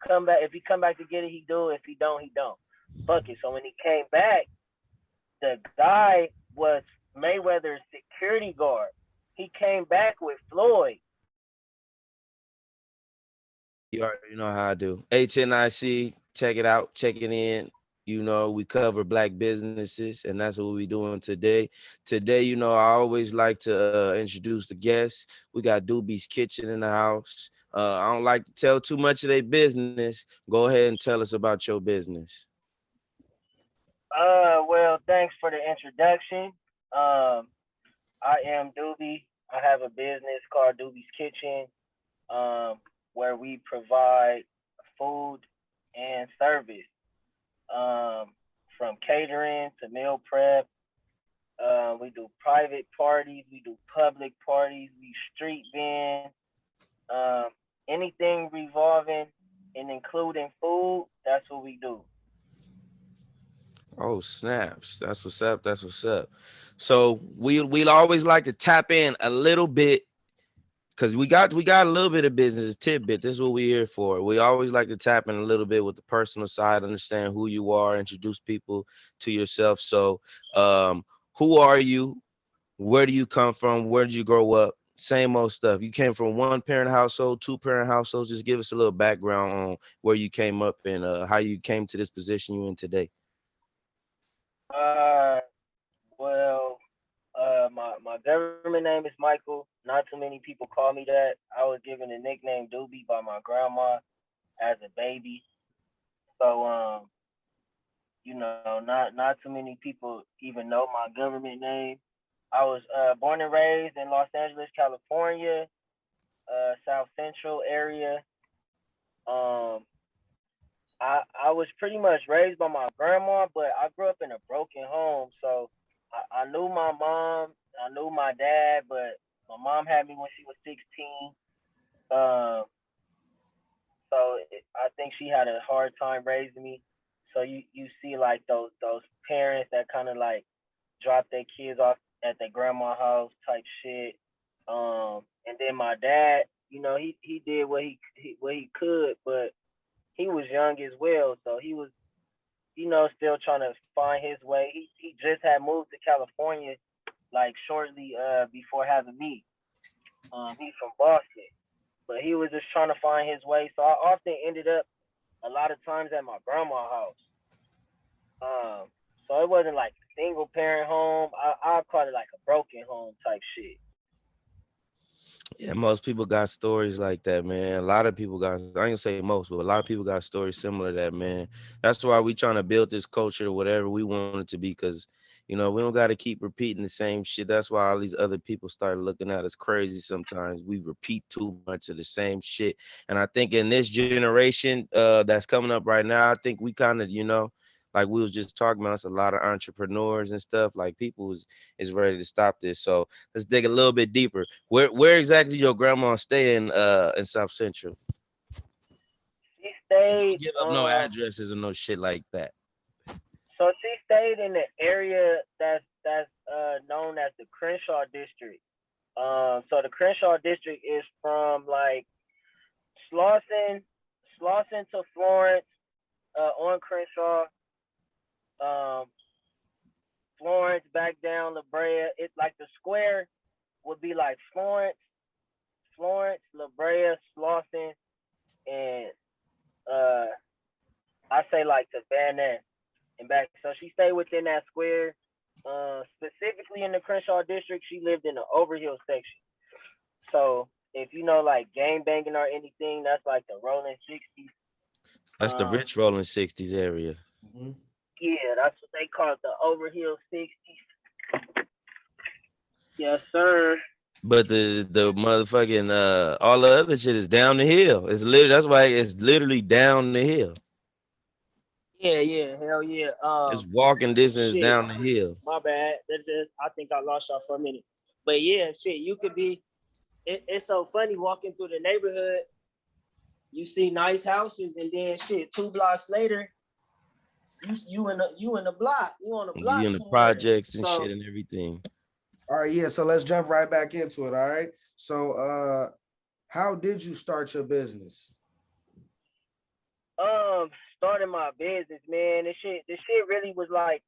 if he come back to get it, he do. If he don't, he don't. Fuck it. So when he came back, the guy was Mayweather's security guard. He came back with Floyd. You already know how I do. HNIC, check it out, check it in. You know, we cover black businesses, and that's what we're doing today. Today, you know, I always like to introduce the guests. We got Doobie's Kitchen in the house. I don't like to tell too much of their business. Go ahead and tell us about your business. Well, thanks for the introduction. Um, I am Doobie. I have a business called Doobie's Kitchen, um, where we provide food and service, um, from catering to meal prep. We do private parties, we do public parties, we street vend, um, anything revolving and including food. That's what we do. Oh, snaps. That's what's up. That's what's up. So we'll always like to tap in a little bit because we got a little bit of business tidbit. This is what we're here for. We always like to tap in a little bit with the personal side, understand who you are, introduce people to yourself. So, who are you? Where do you come from? Where did you grow up? Same old stuff. You came from one parent household, two parent households. Just give us a little background on where you came up and how you came to this position you in today. Uh, well, my government name is Michael. Not too many people call me that. I was given a nickname Doobie by my grandma as a baby. So not too many people even know my government name. I was born and raised in Los Angeles, California, South Central area. Um, I was pretty much raised by my grandma, but I grew up in a broken home. So I knew my mom, I knew my dad, but my mom had me when she was 16. Um, I think she had a hard time raising me. So you see like those parents that kind of like drop their kids off at their grandma house type shit. And then my dad, he did what he could, but he was young as well, so he was still trying to find his way. He just had moved to California like shortly before having me. He's from Boston, but he was just trying to find his way. So I often ended up a lot of times at my grandma's house. Um, so it wasn't like a single parent home. I call it like a broken home type shit. Yeah, most people got stories like that, man. A lot of people got, I ain't gonna say most, but a lot of people got stories similar to that, man. That's why we trying to build this culture, whatever we want it to be, because, you know, we don't got to keep repeating the same shit. That's why all these other people start looking at us crazy sometimes. We repeat too much of the same shit. And I think in this generation that's coming up right now, I think we kind of, you know, like we was just talking about, it's a lot of entrepreneurs and stuff. Like people is ready to stop this. So let's dig a little bit deeper. Where exactly your grandma stay in South Central? She stayed Give up no addresses or no shit like that. so she stayed in the area that's known as the Crenshaw district. So the Crenshaw district is from like Slauson, Slauson to Florence, on Crenshaw, um, Florence back down La Brea. It's like the square would be like Florence, La Brea, Slauson, and uh, I say like to Van Ness and back. So she stayed within that square. Specifically in the Crenshaw district, she lived in the Overhill section. So if you know like gang banging or anything, that's like the Rolling 60s. That's the Um, rich rolling 60s area. Mhm. yeah, that's what they call it, the Overhill 60s. Yes, sir. But the motherfucking all the other shit is down the hill. It's literally that's why it's literally down the hill. Yeah, yeah, hell yeah. It's walking distance Shit. down the hill. My bad. I think I lost y'all for a minute. But yeah, shit, you could be. It's so funny walking through the neighborhood. You see nice houses, and then shit, 2 blocks later, you in the block. You on the You block in the somewhere. projects and shit So and everything. All right, yeah. So let's jump right back into it. All right. So how did you start your business? Starting my business, man. This shit really was like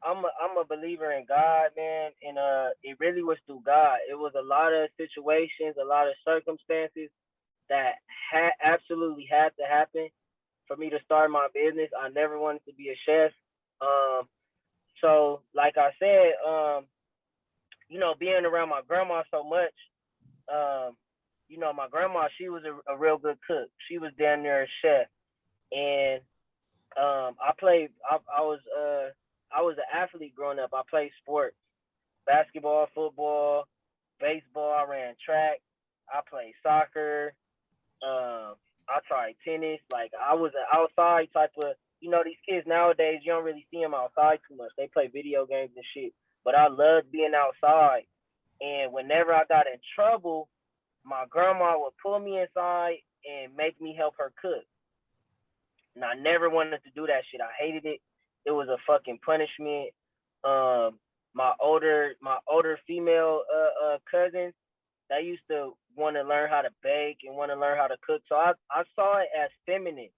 I'm a believer in God, man, and it really was through God. It was a lot of situations, a lot of circumstances that absolutely had to happen for me to start my business. I never wanted to be a chef. Um, so like I said, being around my grandma so much, um, my grandma, she was a real good cook. She was down there a chef, and I was an athlete growing up. I played sports, basketball, football, baseball. I ran track. I played soccer. I tried tennis. Like I was an outside type of. These kids nowadays, you don't really see them outside too much. They play video games and shit. But I loved being outside. And whenever I got in trouble, my grandma would pull me inside and make me help her cook. And I never wanted to do that shit. I hated it. It was a fucking punishment. Um, my older female cousins, they used to want to learn how to bake and want to learn how to cook. So I saw it as feminine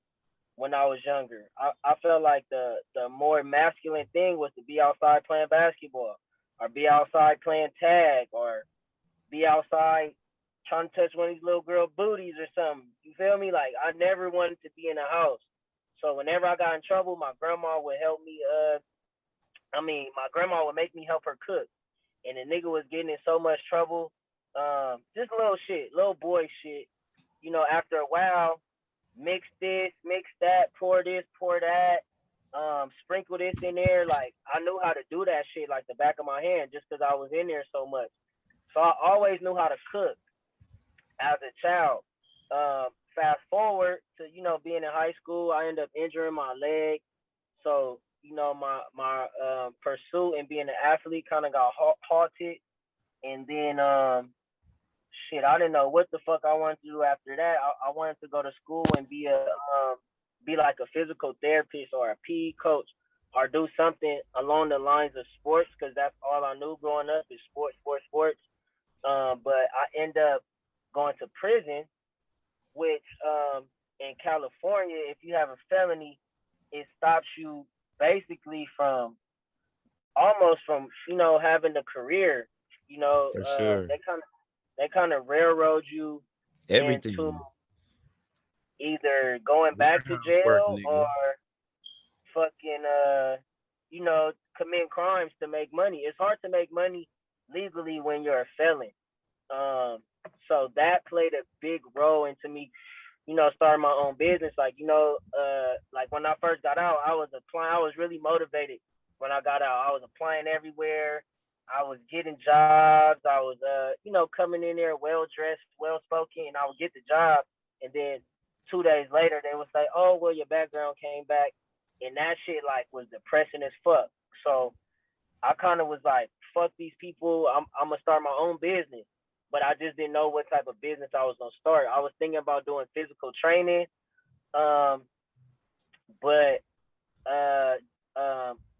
when I was younger. I felt like the more masculine thing was to be outside playing basketball or be outside playing tag or be outside trying to touch one of these little girl booties or something. You feel me? Like I never wanted to be in a house. So whenever I got in trouble, my grandma would help me. My grandma would make me help her cook, and the nigga was getting in so much trouble. Just little shit, little boy shit. After a while, mix this, mix that, pour this, pour that, sprinkle this in there. Like I knew how to do that shit like the back of my hand, just because I was in there so much. So I always knew how to cook as a child. Fast forward to being in high school, I ended up injuring my leg. So my pursuit in being an athlete kind of got halted, and then shit, I didn't know what the fuck I wanted to do after that. I wanted to go to school and be like a physical therapist or a PE coach or do something along the lines of sports because that's all I knew growing up is sports, sports, sports. But I end up going to prison, which in California, if you have a felony, it stops you basically from almost from having a career. For sure. They kind of railroad you Everything. into either going back to Work, jail nigga. or fucking committing crimes to make money. It's hard to make money legally when you're a felon. Um, so that played a big role into me, starting my own business. Like when I first got out, I was applying. I was really motivated when I got out. I was applying everywhere. I was getting jobs. I was, coming in there well dressed, well spoken, and I would get the job. And then 2 days later, they would say, "Oh, well, your background came back," and that shit like was depressing as fuck. So I kind of was like, "Fuck these people. I'm gonna start my own business." But I just didn't know what type of business I was gonna start. I was thinking about doing physical training, um, but uh,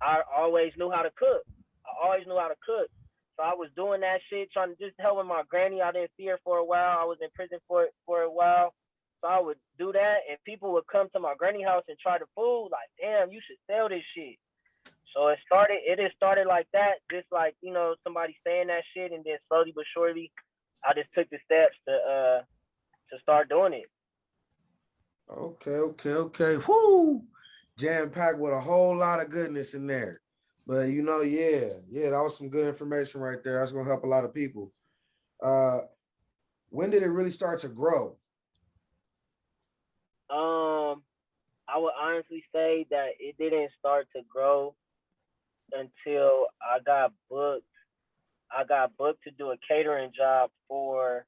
I always knew how to cook. I always knew how to cook. So I was doing that shit, trying to just helping my granny. I didn't see her for a while. I was in prison for a while. So I would do that, and people would come to my granny house and try the food. Like, damn, you should sell this shit. So it just started like that, just like, somebody saying that shit, and then slowly but surely, I just took the steps to start doing it. Okay. Whoo! Jam packed with a whole lot of goodness in there. But yeah, that was some good information right there. That's gonna help a lot of people. When did it really start to grow? I would honestly say that it didn't start to grow until I got booked. I got booked to do a catering job for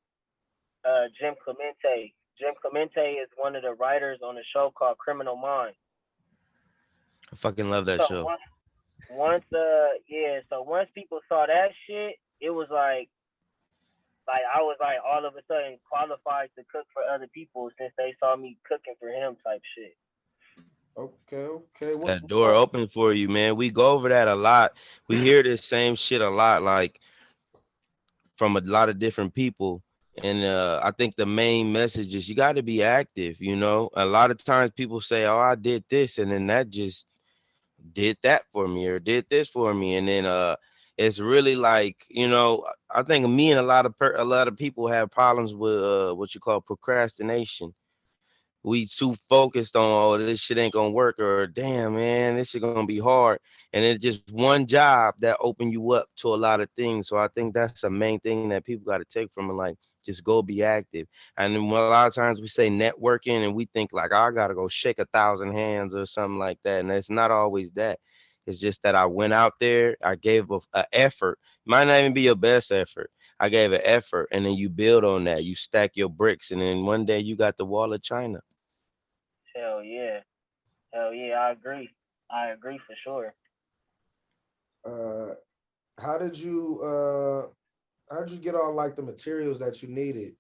Jim Clemente. Jim Clemente is one of the writers on a show called Criminal Minds. I fucking love that So show. once people saw that shit, it was like I was like all of a sudden qualified to cook for other people since they saw me cooking for him type shit. Okay. That door open for you, man. We go over that a lot. We hear this same shit a lot, like from a lot of different people. And I think the main message is you got to be active. You know, a lot of times people say, "Oh, I did this," and then that just did that for me or did this for me, and then it's really like, you know, I think me and a lot of people have problems with what you call procrastination. We too focused on, oh, this shit ain't gonna work, or damn man, this shit gonna be hard, and it's just one job that open you up to a lot of things. So I think that's the main thing that people got to take from it, like just go be active. And then a lot of times we say networking and we think like, oh, I gotta go shake 1,000 hands or something like that, and it's not always that. It's just that I went out there, I gave a effort. Might not even be your best effort. I gave an effort, and then you build on that. You stack your bricks, and then one day you got the wall of China. Hell yeah. Hell yeah, I agree. I agree for sure. Uh, how did you how did you get all like the materials that you needed,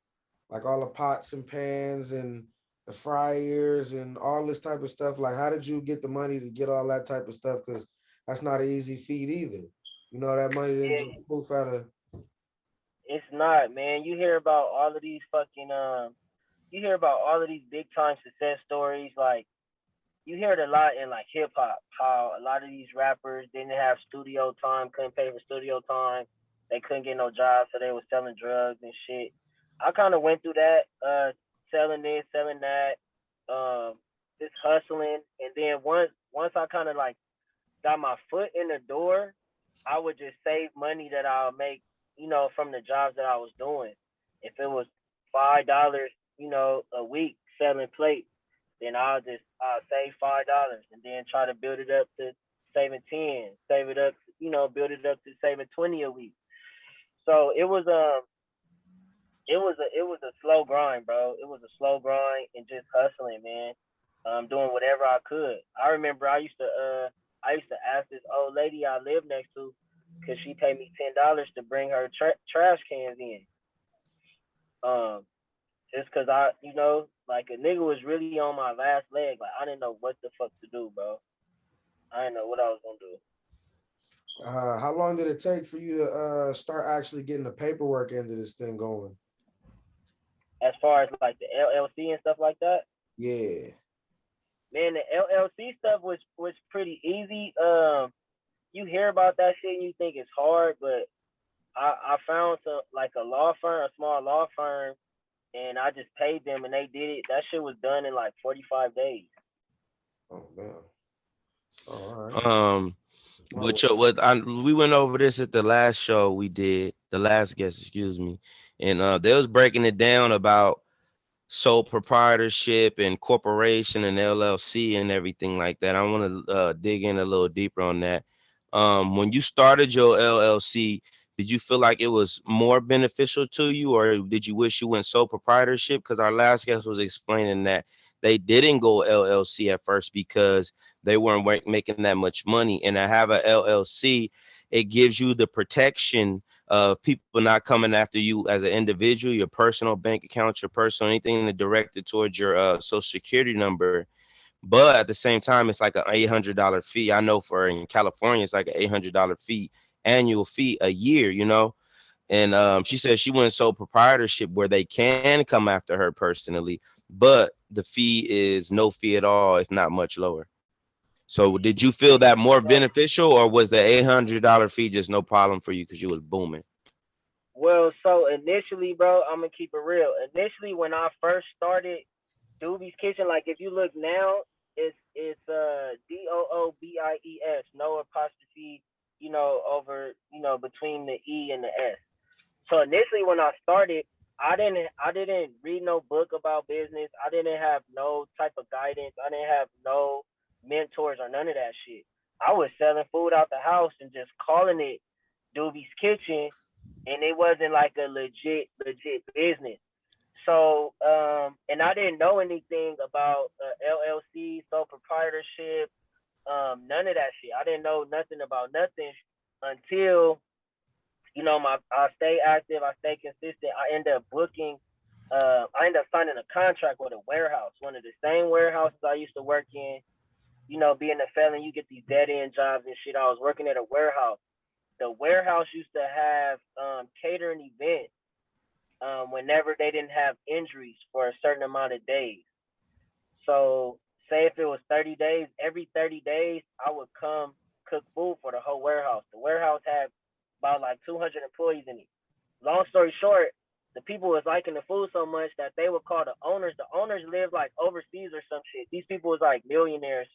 like all the pots and pans and the fryers and all this type of stuff? Like, how did you get the money to get all that type of stuff? Because that's not an easy feat either. You know, that money didn't just Yeah, poof out of. it's not, man. You hear about all of these fucking you hear about all of these big time success stories. Like you hear it a lot in like hip hop, how a lot of these rappers didn't have studio time, couldn't pay for studio time, they couldn't get no jobs, so they was selling drugs and shit. I kind of went through that, selling this, selling that, just hustling, and then once I kind of like got my foot in the door, I would just save money that I'll make, from the jobs that I was doing. If it was $5, a week selling plates, then I'll save $5 and then try to build it up to saving 10, save it up, build it up to saving 20 a week. So it was a slow grind, bro. It was a slow grind and just hustling, man. Doing whatever I could. I remember I used to ask this old lady I lived next to, cause she paid me $10 to bring her trash cans in. Um, just cause like a nigga was really on my last leg. Like I didn't know what the fuck to do, bro. I didn't know what I was gonna do. How long did it take for you to start actually getting the paperwork end of this thing going? As far as like the LLC and stuff like that, Yeah. man, the LLC stuff was pretty easy. You hear about that shit and you think it's hard, but I found some like a law firm, a small law firm, and I just paid them and they did it. That shit was done in like 45 days. Oh man. All right. Um, Smart work. we went over this at the last show we did, the last guest, excuse me, and they was breaking it down about sole proprietorship and corporation and LLC and everything like that. I want to dig in a little deeper on that. When you started your LLC, did you feel like it was more beneficial to you, or did you wish you went sole proprietorship? Because our last guest was explaining that they didn't go LLC at first because they weren't making that much money. And to have a LLC, it gives you the protection of people not coming after you as an individual, your personal bank account, your personal anything that directed towards your social security number. But at the same time, it's like an $800 fee. I know for in California, it's like an $800 fee, annual fee a year, you know. And she said she went sole proprietorship where they can come after her personally, but the fee is no fee at all, if not much lower. So did you feel that more So, beneficial, or was the $800 fee just no problem for you because you was booming? so initially, bro, I'm gonna keep it real. Initially, when I first started Doobie's Kitchen, like if you look now, it's Doobies, no apostrophe, over, between the E and the S. So initially when I started, I didn't read no book about business. I didn't have no type of guidance. I didn't have no mentors or none of that shit. I was selling food out the house and just calling it Doobie's Kitchen, and it wasn't like a legit business. So, and I didn't know anything about LLC, sole proprietorship, none of that shit. I didn't know nothing about nothing until I stay active, I stay consistent. I end up booking. I end up signing a contract with a warehouse, one of the same warehouses I used to work in. Being a felon, you get these dead end jobs and shit. I was working at a warehouse. The warehouse used to have catering events whenever they didn't have injuries for a certain amount of days. So say if it was 30 days, every 30 days I would come cook food for the whole warehouse. The warehouse had about like 200 employees in it. Long story short, the people was liking the food so much that they would call the owners. The owners lived like overseas or some shit. These people was like millionaires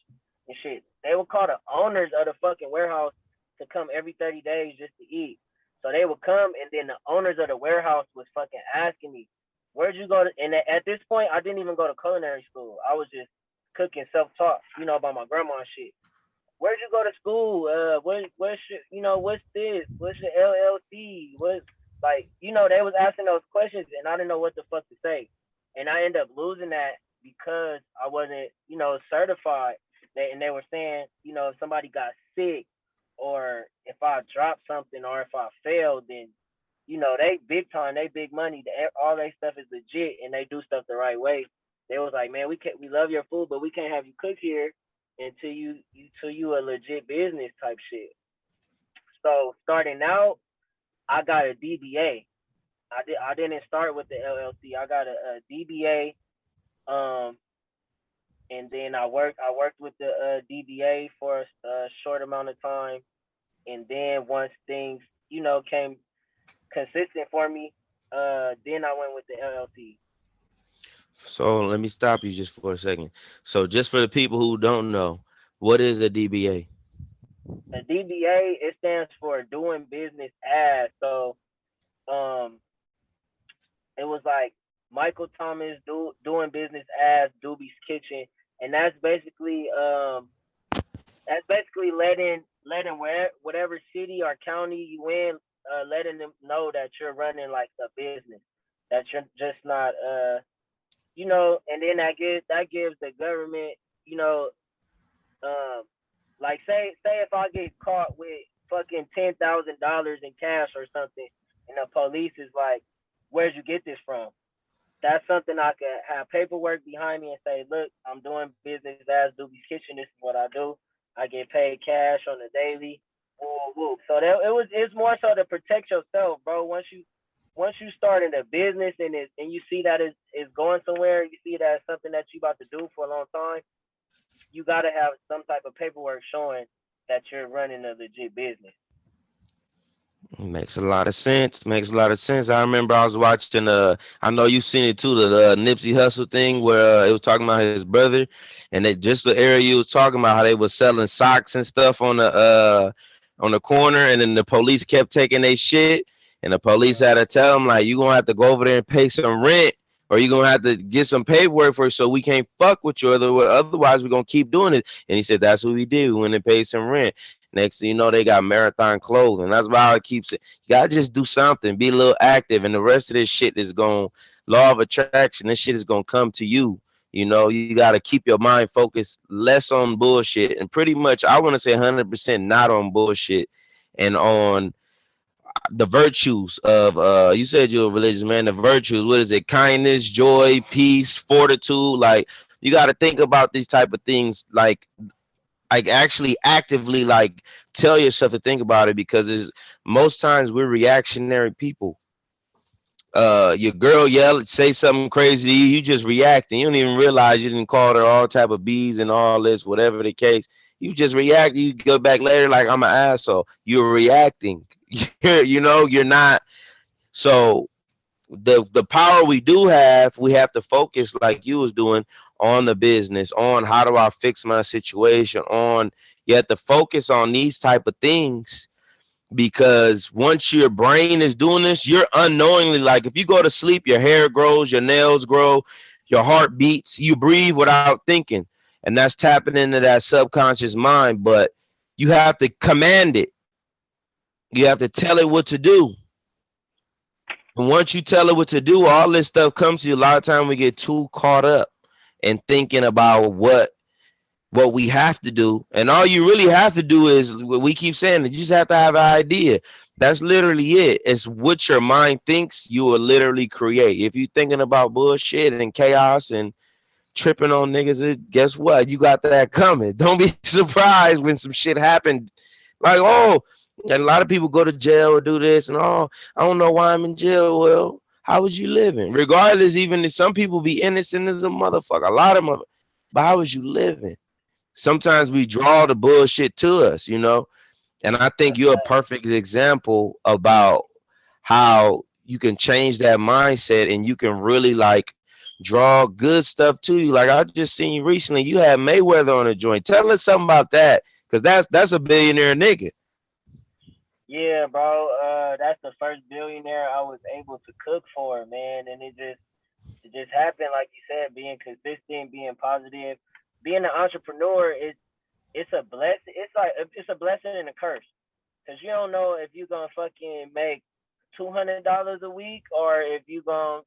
and shit. They would call the owners of the fucking warehouse to come every 30 days just to eat. So they would come, and then the owners of the warehouse was fucking asking me, "Where'd you go to?" And at this point, I didn't even go to culinary school. I was just cooking self-taught, by my grandma and shit. Where'd you go to school? What's your, what's this? What's your LLC? What, like, they was asking those questions, and I didn't know what the fuck to say. And I ended up losing that because I wasn't, certified. And they were saying, if somebody got sick, or if I dropped something, or if I failed, then, they big time, they big money. All their stuff is legit, and they do stuff the right way. They was like, man, we love your food, but we can't have you cook here until you a legit business type shit. So starting out, I got a DBA. I didn't start with the LLC. I got a DBA. Um, and then I worked with the DBA for a short amount of time, and then once things came consistent for me, then I went with the LLC. So let me stop you just for a second. So just for the people who don't know, what is a DBA? A DBA, it stands for doing business as. So um it was like Michael Thomas doing business as Doobie's Kitchen, and that's basically letting whatever city or county you in, letting them know that you're running like a business, that you're just not and then that gives the government, um like say if I get caught with fucking $10,000 in cash or something, and the police is like, "Where'd you get this from?" That's something I could have paperwork behind me and say, "Look, I'm doing business as Doobie's Kitchen. This is what I do. I get paid cash on the daily." Woo, woo. So it's more so to protect yourself, bro. Once you start in a business, and you see that it's going somewhere, you see that it's something that you about to do for a long time, you gotta have some type of paperwork showing that you're running a legit business. Makes a lot of sense. Makes a lot of sense. I remember I was watching. I know you've seen it too. The Nipsey Hussle thing where it was talking about his brother, and it just the area you was talking about how they was selling socks and stuff on the corner, and then the police kept taking their shit, and the police had to tell them like, you gonna have to go over there and pay some rent, or you gonna have to get some paperwork for it, so we can't fuck with you. Otherwise, we're gonna keep doing it. And he said that's what we did. We went and paid some rent. Next thing you know, they got marathon clothing. That's why it keeps it. You gotta just do something, be a little active, and the rest of this shit is going law of attraction. This shit is gonna come to you. You gotta keep your mind focused less on bullshit, and pretty much I want to say 100% not on bullshit, and on the virtues of you said you're a religious man. The virtues, what is it? Kindness, joy, peace, fortitude. Like you got to think about these type of things, like actually actively like tell yourself to think about it, because most times we're reactionary people. Your girl yell, say something crazy to you, you just react, and you don't even realize you didn't call her all type of bees and all this, whatever the case. You just react. You go back later like I'm an asshole. You're reacting. You're not. So the power we do have, we have to focus like you was doing on the business, on how do I fix my situation, on you have to focus on these type of things, because once your brain is doing this, you're unknowingly, like if you go to sleep, your hair grows, your nails grow, your heart beats, you breathe without thinking, and that's tapping into that subconscious mind. But you have to command it. You have to tell it what to do. And once you tell it what to do, all this stuff comes to you. A lot of time we get too caught up in thinking about what we have to do. And all you really have to do is what we keep saying, you just have to have an idea. That's literally it. It's what your mind thinks you will literally create. If you're thinking about bullshit and chaos and tripping on niggas, guess what? You got that coming. Don't be surprised when some shit happened. Like, oh, and a lot of people go to jail or do this, and oh, I don't know why I'm in jail. Well, how was you living? Regardless, even if some people be innocent as a motherfucker, a lot of mother, but how was you living? Sometimes we draw the bullshit to us, you know. And I think you're a perfect example about how you can change that mindset and you can really like draw good stuff to you. Like I just seen you recently, you had Mayweather on a joint. Tell us something about that, because that's a billionaire nigga. Yeah, bro. That's the first billionaire I was able to cook for, man, and it just happened, like you said, being consistent, being positive, being an entrepreneur. It's a blessing. It's a blessing and a curse, cause you don't know if you're gonna fucking make $200 a week or if you gonna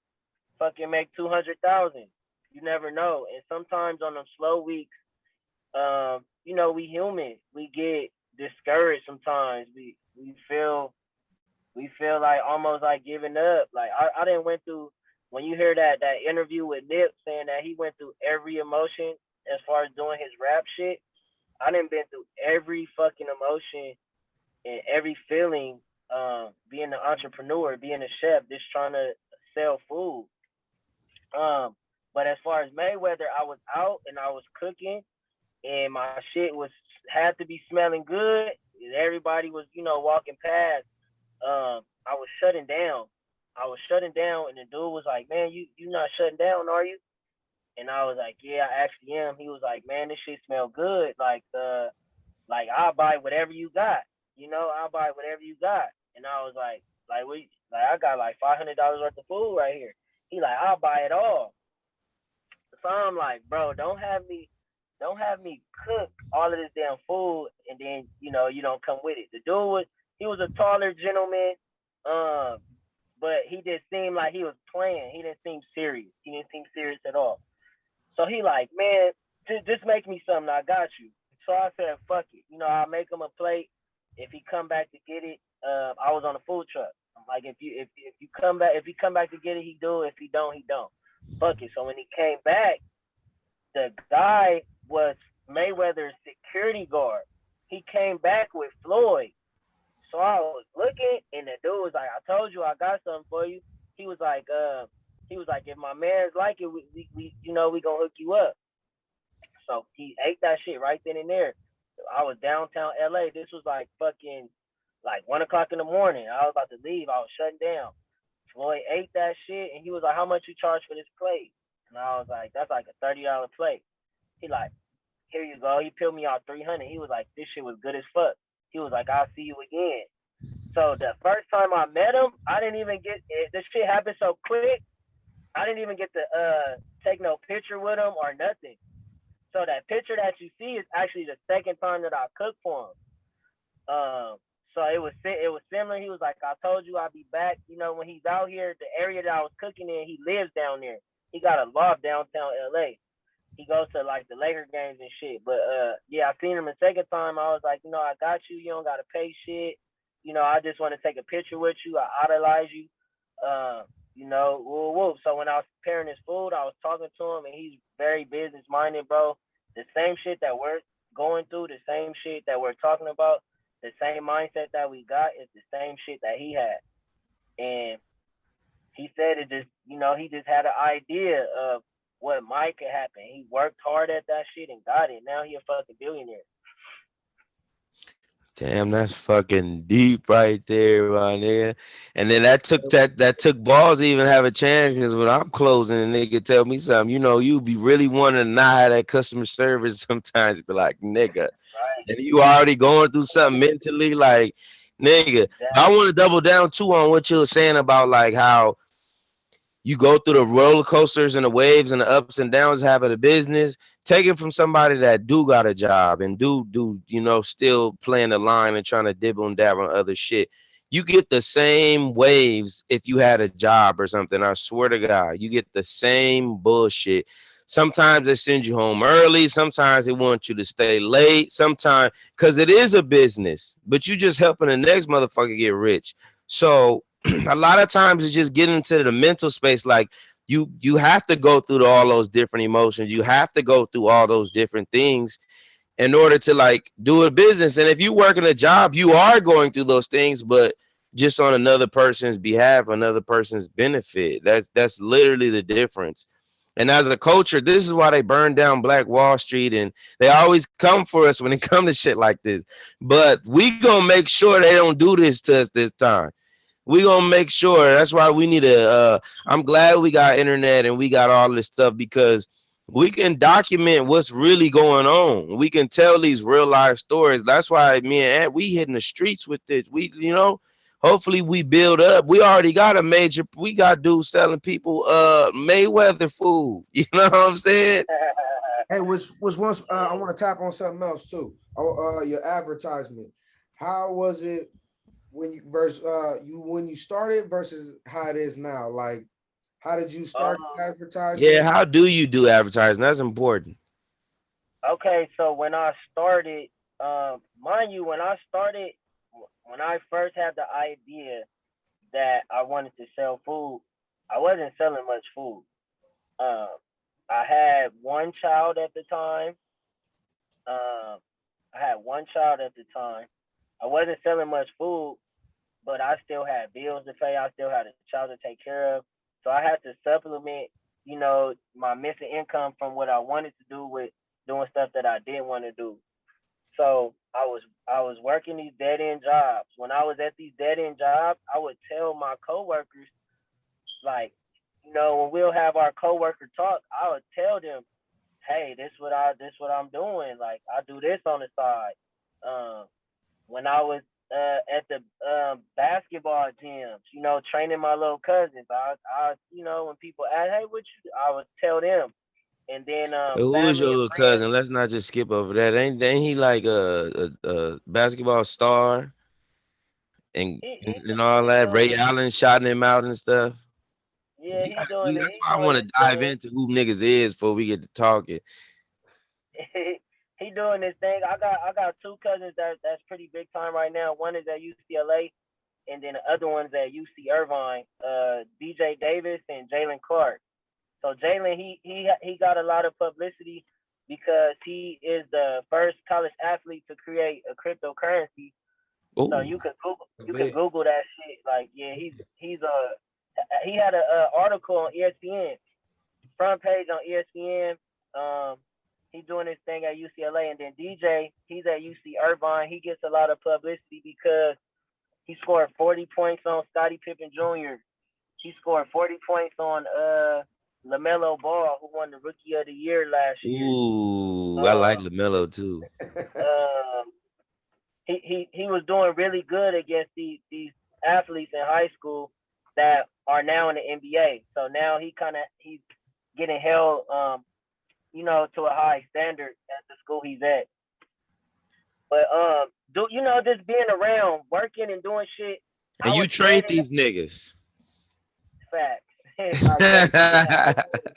fucking make 200,000. You never know. And sometimes on them slow weeks, we human. We get discouraged sometimes. We feel like almost like giving up. Like I didn't went through when you hear that interview with Nip saying that he went through every emotion as far as doing his rap shit. I didn't been through every fucking emotion and every feeling, being an entrepreneur, being a chef, just trying to sell food. But as far as Mayweather, I was out and I was cooking and my shit had to be smelling good. And everybody was, walking past. I was shutting down. And the dude was like, "Man, you not shutting down, are you?" And I was like, "Yeah, I actually am." He was like, "Man, this shit smell good. Like I'll buy whatever you got. I'll buy whatever you got." And I was like we, like I got like $500 worth of food right here. He like, "I'll buy it all." So I'm like, "Bro, don't have me cook all of this damn food and then you don't come with it." The dude he was a taller gentleman, um, but he just seemed like he was playing. He didn't seem serious. He didn't seem serious at all. So he like, "Man, just make me something. I got you." So I said, "Fuck it. I'll make him a plate. If he come back to get it, I was on a food truck. I'm like, if he come back to get it, he do. If he don't, he don't. Fuck it." So when he came back, the guy was Mayweather's security guard. He came back with Floyd. So I was looking, and the dude was like, "I told you I got something for you." He was like, "If my man's like it, we gonna hook you up." So he ate that shit right then and there. I was downtown LA. This was like fucking like 1 o'clock in the morning. I was about to leave. I was shutting down. Floyd ate that shit, and he was like, "How much you charge for this plate?" And I was like, "That's like a $30 plate." He like, "Here you go." He peeled me out 300. He was like, "This shit was good as fuck." He was like, "I'll see you again." So the first time I met him, I didn't even get it. This shit happened so quick. I didn't even get to take no picture with him or nothing. So that picture that you see is actually the second time that I cooked for him. So it was similar. He was like, "I told you I'd be back." When he's out here, the area that I was cooking in, he lives down there. He got a loft downtown LA. He goes to like the Laker games and shit. But yeah, I seen him the second time. I was like, "I got you. You don't gotta pay shit. I just want to take a picture with you. I idolize you." Woo woo. So when I was preparing his food, I was talking to him, and he's very business minded, bro. The same shit that we're going through, the same shit that we're talking about, the same mindset that we got is the same shit that he had. And he said it just, he just had an idea of what might could happen. He worked hard at that shit and got it. Now he a fucking billionaire. Damn, that's fucking deep right there, my nigga. And then that took balls to even have a chance, because when I'm closing and nigga tell me something, you be really wanting to not have that customer service sometimes. Be like, nigga, Right? and you already going through something mentally, like, nigga. But I Exactly. want to double down too on what you were saying about like how you go through the roller coasters and the waves and the ups and downs having a business. Take it from somebody that do got a job and do still playing the line and trying to dibble and dab on other shit. You get the same waves if you had a job or something. I swear to God, you get the same bullshit. Sometimes they send you home early. Sometimes they want you to stay late. Sometimes because it is a business, but you just helping the next motherfucker get rich. So a lot of times it's just getting into the mental space. Like you have to go through all those different emotions. You have to go through all those different things in order to like do a business. And if you work in a job, you are going through those things, but just on another person's behalf, another person's benefit. That's literally the difference. And as a culture, this is why they burned down Black Wall Street, and they always come for us when it comes to shit like this. But we gonna make sure they don't do this to us this time. We gonna make sure. That's why we need to. I'm glad we got internet and we got all this stuff because we can document what's really going on. We can tell these real life stories. That's why me and Ant, we hitting the streets with this. We, hopefully we build up. We already got a major. We got dudes selling people Mayweather food. You know what I'm saying? Hey, which was once I want to tap on something else too. Your advertisement. How was it when you started versus how it is now? Like, how did you start advertisement? Yeah, how do you do advertising? That's important. Okay, so when I started, mind you, when I first had the idea that I wanted to sell food, I wasn't selling much food. Um, I had one child at the time. Um, I had one child at the time. I wasn't selling much food, but I still had bills to pay. I still had a child to take care of. So I had to supplement, my missing income from what I wanted to do with doing stuff that I didn't want to do. So I was working these dead end jobs. When I was at these dead end jobs, I would tell my coworkers, like, when we'll have our coworker talk, I would tell them, hey, this what I'm doing. Like, I do this on the side. Um, when I was at the basketball gyms, training my little cousins, when people ask, hey, what you, I would tell them. And then Who is family your and little friends. cousin? Let's not just skip over that. Ain't he like a basketball star and, He, and he and all he that? doing Ray Allen shouting him out and stuff. yeah he doing it That's he why I doing want to his dive thing. into who niggas is before we get to talking. He doing his thing. I got two cousins that's pretty big time right now. One is at UCLA, and then the other one's at UC Irvine. DJ Davis and Jalen Clark. So Jalen, he got a lot of publicity because he is the first college athlete to create a cryptocurrency. So Oh, you can Google that shit. Like, yeah, he had a article on ESPN, front page on ESPN. Um, he's doing his thing at UCLA, and then DJ, he's at UC Irvine. He gets a lot of publicity because he scored 40 points on Scottie Pippen Jr. He scored 40 points on LaMelo Ball, who won the Rookie of the Year last year. ooh, I like Um, Lamelo too. um, he was doing really good against these athletes in high school that are now in the NBA. So now he's getting held to a high standard at the school he's at. But just being around, working and doing shit, And I you was trained spreading the these niggas. facts.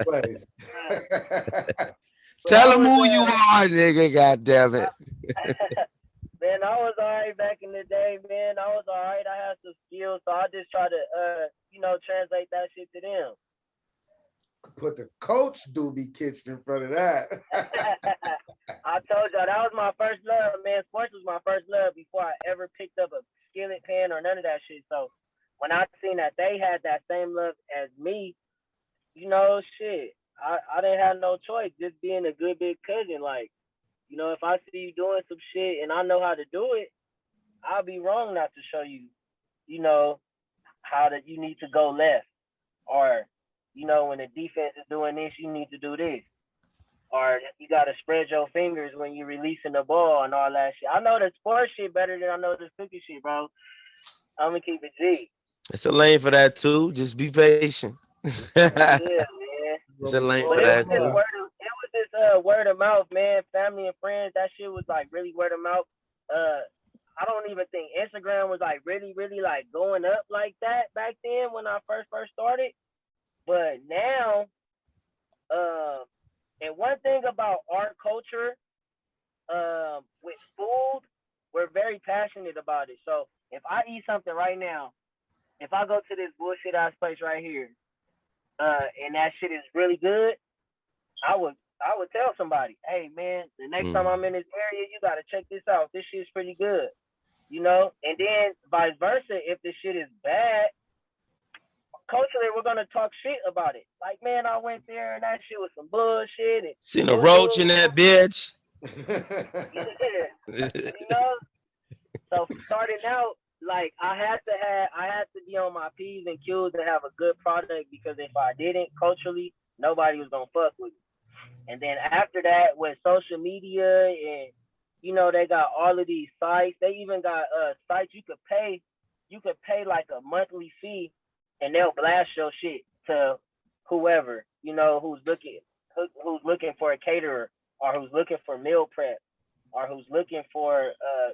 Place. But Tell I them was who you are, nigga. God damn it. man, I was alright back in the day, man. I was alright. I had some skills, so I just try to translate that shit to them. Put the coach Doobie Kitchen in front of that. I told y'all that was my first love, man. Sports was my first love before I ever picked up a skillet pan or none of that shit. So when I seen that they had that same love as me, shit, I didn't have no choice. Just being a good big cousin, like, if I see you doing some shit and I know how to do it, I'll be wrong not to show you, you know, how that you need to go left, or when the defense is doing this, you need to do this, or you got to spread your fingers when you're releasing the ball and all that shit. I know the sports shit better than I know the cookie shit, bro. I'm gonna keep it G. It's a lane for that too. Just be patient. Yeah, It's man. a lane But for it was that just too. word of mouth, man. Family and friends. That shit was like really word of mouth. Uh, I don't even think Instagram was like really, really like going up like that back then when I first started. But now, uh, and one thing about our culture, with food, we're very passionate about it. So if I eat something right now, if I go to this bullshit ass place right here, and that shit is really good, I would tell somebody, hey man, the next time Mm. I'm in this area, you gotta check this out. This shit's pretty good. you know. And then vice versa, if the shit is bad, culturally we're gonna talk shit about it. Like, man, I went there and that shit was some bullshit and Seen a woo roach in woo. that bitch. Yeah, you know. So starting out, like I had to be on my P's and Q's to have a good product because if I didn't culturally, nobody was gonna fuck with me. And then after that, with social media and you know they got all of these sites. They even got sites you could pay like a monthly fee, and they'll blast your shit to whoever you know who's looking for a caterer or who's looking for meal prep or who's looking for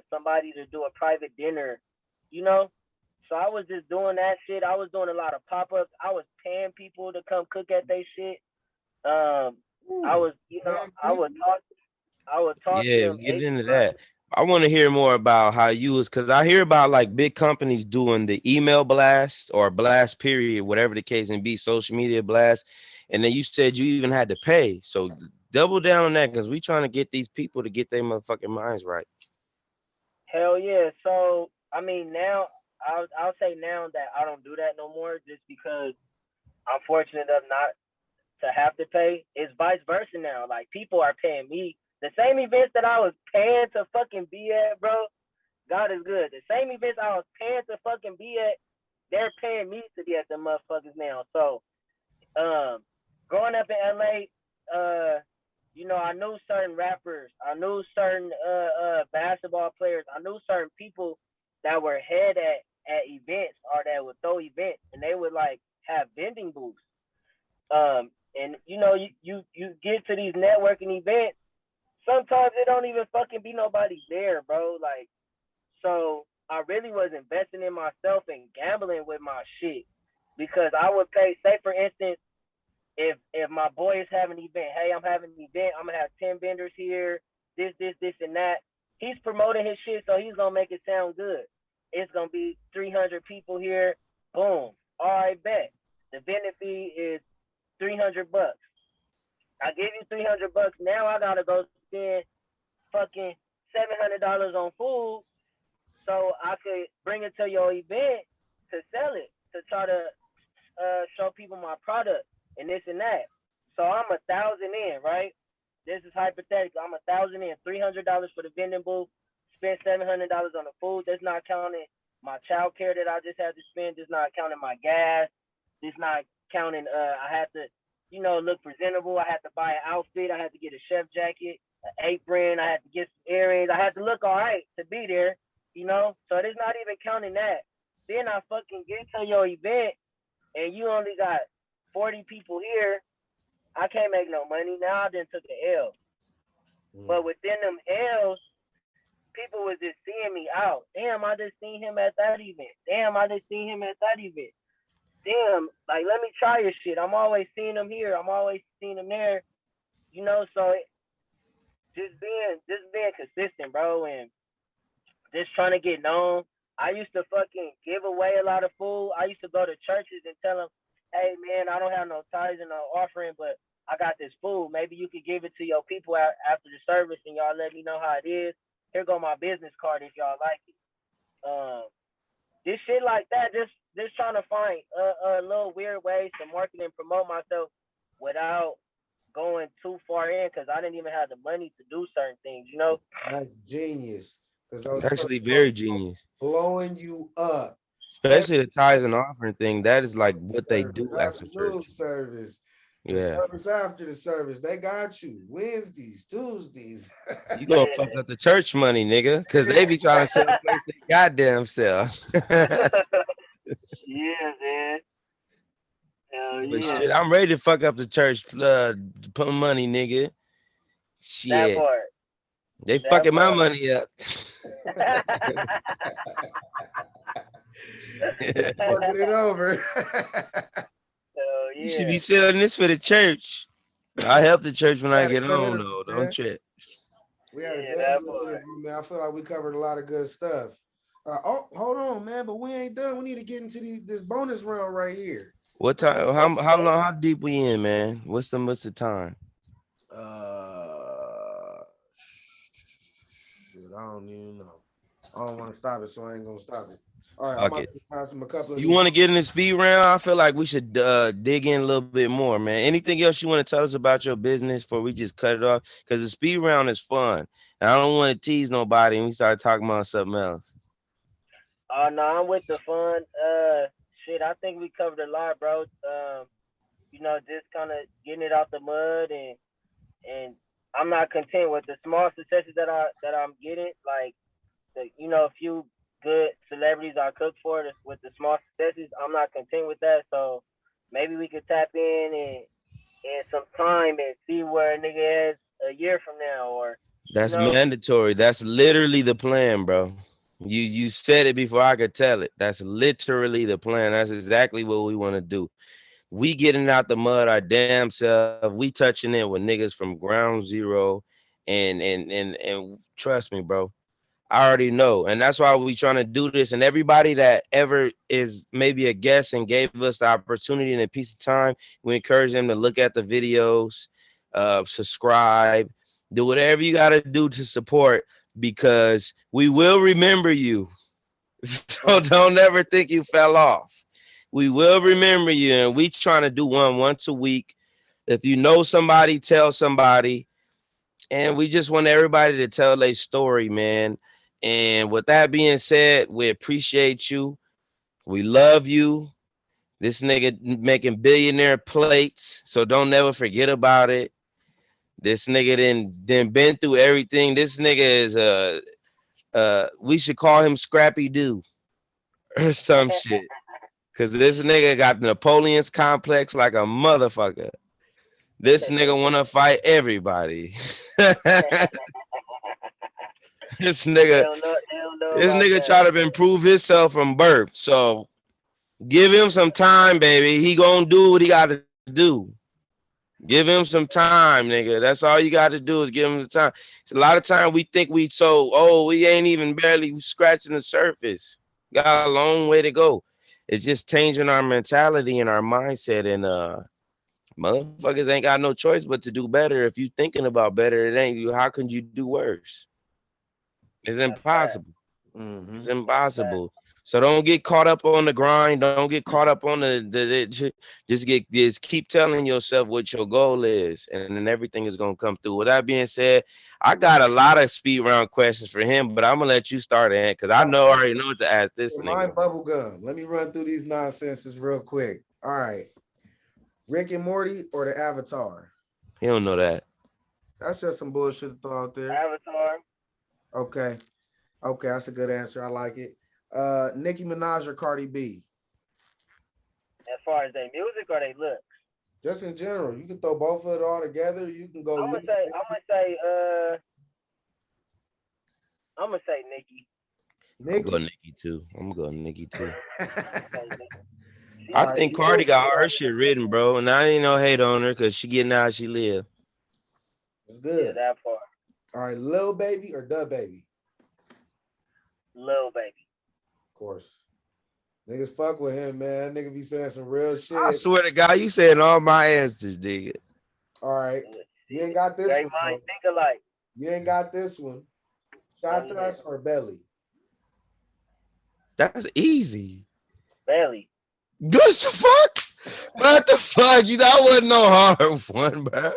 somebody to do a private dinner, you know. So I was just doing that shit. I was doing a lot of pop ups. I was paying people to come cook at their shit. Um, I Ooh, was, you know, man, people. I would talk to Yeah, them we get H into bro. that. I want to hear more about how you was, because I hear about like big companies doing the email blast or blast period, whatever the case may be, social media blast, and then you said you even had to pay. So double down on that because we trying to get these people to get their motherfucking minds right. Hell yeah. So I mean now I'll say now that I don't do that no more just because I'm fortunate enough not to have to pay. It's vice versa now. Like people are paying me the same events that I was paying to fucking be at, bro. God is good. The same events I was paying to fucking be at, they're paying me to be at the motherfuckers now. So, um, growing up in LA, you know, I knew certain rappers, I knew certain basketball players, I knew certain people that were head at events or that would throw events, and they would like have vending booths. And you know, you get to these networking events. Sometimes it don't even fucking be nobody there, bro. Like, so I really was investing in myself and gambling with my shit because I would pay. Say for instance, if my boy is having an event, hey, I'm having an event. I'm gonna have 10 vendors here. This, and that. He's promoting his shit, so he's gonna make it sound good. It's gonna be 300 people here. Boom. All right, bet. The vending fee is $300. I give you $300. Now I gotta go spend fucking $700 on food so I could bring it to your event to sell it to try to show people my product and this and that. So I'm 1,000 in, right? This is hypothetical. I'm 1,000 in, $300 for the vending booth, spend $700 on the food. That's not counting my child care that I just had to spend. That's not counting my gas. This not counting. I had to, you know, look presentable. I had to buy an outfit. I had to get a chef jacket, an apron. I had to get some earrings. I had to look all right to be there, you know. So it's not even counting that. Then I fucking get to your event and you only got 40 people here. I can't make no money. Now I done took an L. Mm. But within them L's, people was just seeing me out. Damn, I just seen him at that event. Damn, I just seen him at that event. Damn, like let me try your shit. I'm always seeing him here. I'm always seeing him there. You know, so just being consistent, bro, and just trying to get known. I used to fucking give away a lot of food. I used to go to churches and tell them, "Hey man, I don't have no tithes and no offering, but I got this food. Maybe you could give it to your people after the service, and y'all let me know how it is. Here go my business card if y'all like it." This shit like that, just trying to find little weird ways to market and promote myself without going too far in because I didn't even have the money to do certain things, you know. That's genius. Because It's those actually very programs genius, blowing you up. Every especially the tithes and offering thing. That is like what they service, do after afternoon church. service, the Yeah, service after the service, they got you. Wednesdays, Tuesdays. you gonna fuck up the church money, nigga, because they be trying to sell place they goddamn self. Yeah, man. Hell But yeah. shit, I'm ready to fuck up the church. Put money, nigga. That Shit, part. they That fucking my part. money up. Working it over. Hell You should be yeah. selling this for the church. I help the church when We I had a get good on, interview, though. Don't man. trip. We had a Yeah, good that little part. interview, man. I feel like we covered a lot of good stuff. Oh, hold on, man, but we ain't done. We need to get into this bonus round right here. What time? How Okay. long? How deep we in, man? What's the time? Uh, shit, I don't even know. I don't want to stop it, so I ain't gonna stop it. All right, I'm Fuck about it. to pass him a couple of You these. want to get in the speed round? I feel like we should dig in a little bit more, man. Anything else you want to tell us about your business before we just cut it off? Because the speed round is fun. And I don't want to tease nobody and we start talking about something else. No, I'm with the fun. Shit, I think we covered a lot, bro. Just kind of getting it out the mud, and I'm not content with the small successes that I'm getting. Like a few good celebrities I cook for with the small successes. I'm not content with that. So maybe we could tap in some time and see where a nigga is a year from now, or you That's know. mandatory. That's literally the plan, bro. You said it before I could tell it. That's literally the plan. That's exactly what we want to do. We getting out the mud our damn self. We touching in with niggas from ground zero, and trust me, bro. I already know, and that's why we trying to do this. And everybody that ever is maybe a guest and gave us the opportunity and a piece of time, we encourage them to look at the videos, subscribe, do whatever you got to do to support, because we will remember you. So don't ever think you fell off. We will remember you, and we trying to do one once a week. If you know somebody, tell somebody. And we just want everybody to tell their story, man. And with that being said, we appreciate you. We love you. This nigga making billionaire plates, so don't never forget about it. This nigga then been through everything. This nigga is we should call him Scrappy Doo or some shit. Cause this nigga got the Napoleon's complex like a motherfucker. This nigga wanna fight everybody. This nigga, They don't know this about nigga that. try to improve himself from birth. So give him some time, baby. He gonna do what he gotta do. Give him some time, nigga. That's all you gotta do is give him the time. A lot of time we think we ain't even barely scratching the surface. Got a long way to go. It's just changing our mentality and our mindset, and motherfuckers ain't got no choice but to do better. If you thinking about better, it ain't you. How can you do worse? It's That's bad. impossible. It's Mm-hmm. That's bad. impossible. So don't get caught up on the grind. Don't get caught up on just keep telling yourself what your goal is, and then everything is gonna come through. With that being said, I got a lot of speed round questions for him, but I'm gonna let you start it because I know I already know what to ask this Mine nigga. bubble gum. Let me run through these nonsenses real quick. All right. Rick and Morty or the Avatar? He don't know that. That's just some bullshit to throw out there. Avatar. Okay. Okay, that's a good answer. I like it. Nicki Minaj or Cardi B? As far as their music or they look, Just in general, you can throw both of it all together. You can go. I'm gonna say Nicki. I'm Nicki. going Nikki too. I'm going Nikki too. She, I All right, think she Cardi do got shit her on shit written, bro, and I ain't no hate on her because she getting how she live. it's yeah, good. that part. All right, Lil Baby or Dub Baby? Lil Baby. Of course. Niggas fuck with him, man. Nigga be saying some real I shit. swear to God, you saying all my answers, nigga. All right. You ain't got this Great one, minds though. think alike. You ain't got this one. Shatas or Belly? That's easy. Belly. What the fuck? What the fuck? That wasn't no hard one, bro.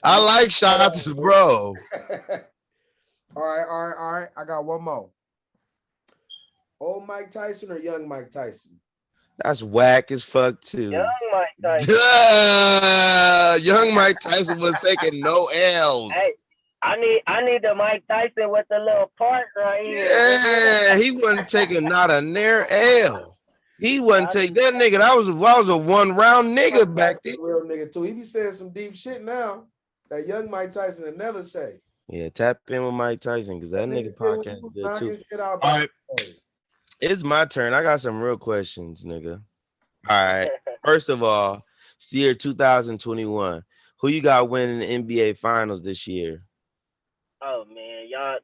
I like shots, bro. All right, all right, all right. I got one more. Old Mike Tyson or young Mike Tyson? That's whack as fuck too. Young Mike Tyson. Young Mike Tyson was taking no L's. Hey, I need the Mike Tyson with the little part right here. Yeah, he wasn't taking not a near L. He wasn't taking that nigga. I was a one round nigga Mike back Tyson then. a real nigga too. He be saying some deep shit now that young Mike Tyson would never say. Yeah, tap in with Mike Tyson because that nigga did when he podcast was good too. knocking shit out All back right, in the day. it's my turn. I got some real questions, nigga. All right. First of all, it's the year 2021. Who you got winning the NBA Finals this year? Oh man, y'all.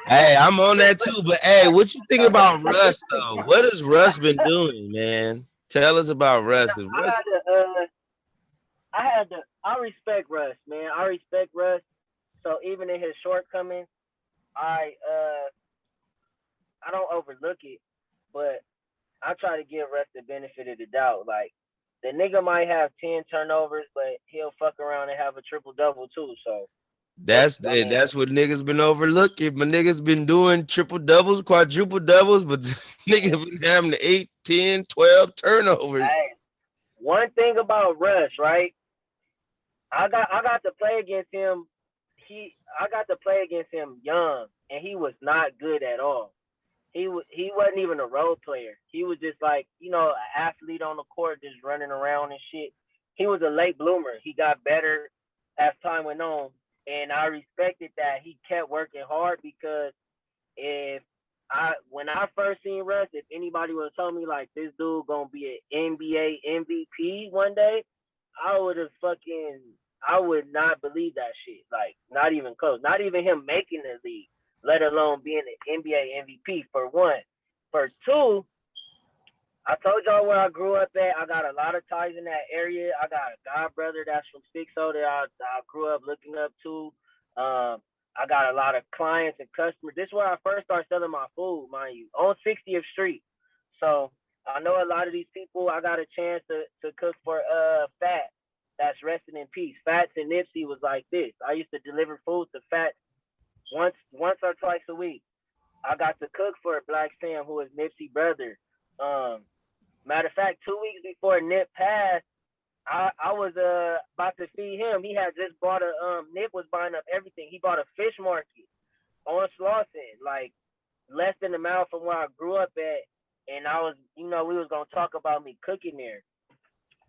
Hey, I'm on that too. But hey, what you think about Russ though? What has Russ been doing, man? Tell us about Russ. 'Cause Russ, I respect Russ, man. I respect Russ. So even in his shortcomings, I don't overlook it, but I try to give Russ the benefit of the doubt. Like the nigga might have 10 turnovers, but he'll fuck around and have a triple double too. So That's what niggas been overlooking. My niggas been doing triple doubles, quadruple doubles, but niggas been having the 8, 10, 12 turnovers. hey, one thing about Russ, right? I got to play against him. I got to play against him young, and he was not good at all. He wasn't even a role player. He was just like, an athlete on the court, just running around and shit. He was a late bloomer. He got better as time went on, and I respected that he kept working hard because if when I first seen Russ, if anybody would have told me like this dude gonna be an NBA MVP one day, I would not believe that shit. Like not even close. Not even him making the league, let alone being an NBA MVP for one. For two, I told y'all where I grew up at. I got a lot of ties in that area. I got a god brother that's from 60 that I grew up looking up to. I got a lot of clients and customers. This is where I first started selling my food, mind you, on 60th Street. So I know a lot of these people. I got a chance to cook for Fat. That's resting in peace. Fats and Nipsey was like this. I used to deliver food to Fats once or twice a week. I got to cook for Black Sam, who is Nipsey's brother. Matter of fact, 2 weeks before Nip passed, I was about to feed him. He had just bought Nip was buying up everything. He bought a fish market on Slauson, like less than a mile from where I grew up at. And I was, we was gonna talk about me cooking there.